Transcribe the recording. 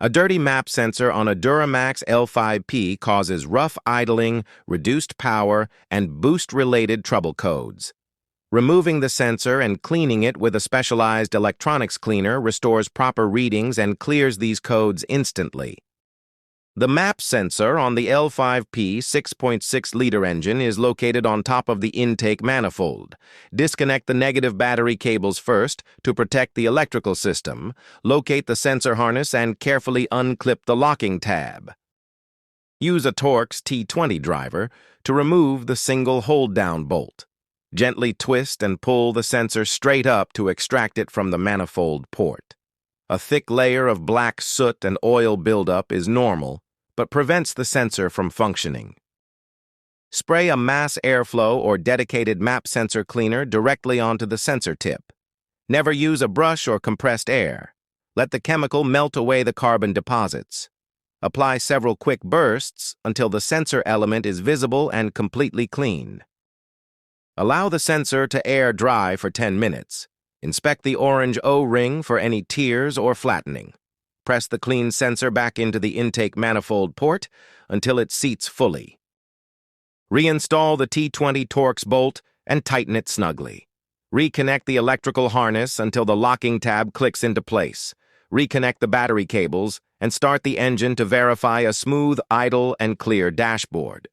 A dirty map sensor on a Duramax L5P causes rough idling, reduced power, and boost-related trouble codes. Removing the sensor and cleaning it with a specialized electronics cleaner restores proper readings and clears these codes instantly. The map sensor on the L5P 6.6-liter engine is located on top of the intake manifold. Disconnect the negative battery cables first to protect the electrical system, locate the sensor harness, and carefully unclip the locking tab. Use a Torx T20 driver to remove the single hold-down bolt. Gently twist and pull the sensor straight up to extract it from the manifold port. A thick layer of black soot and oil buildup is normal, but prevents the sensor from functioning. Spray a mass airflow or dedicated map sensor cleaner directly onto the sensor tip. Never use a brush or compressed air. Let the chemical melt away the carbon deposits. Apply several quick bursts until the sensor element is visible and completely clean. Allow the sensor to air dry for 10 minutes. Inspect the orange O-ring for any tears or flattening. Press the clean sensor back into the intake manifold port until it seats fully. Reinstall the T20 Torx bolt and tighten it snugly. Reconnect the electrical harness until the locking tab clicks into place. Reconnect the battery cables and start the engine to verify a smooth, idle, and clear dashboard.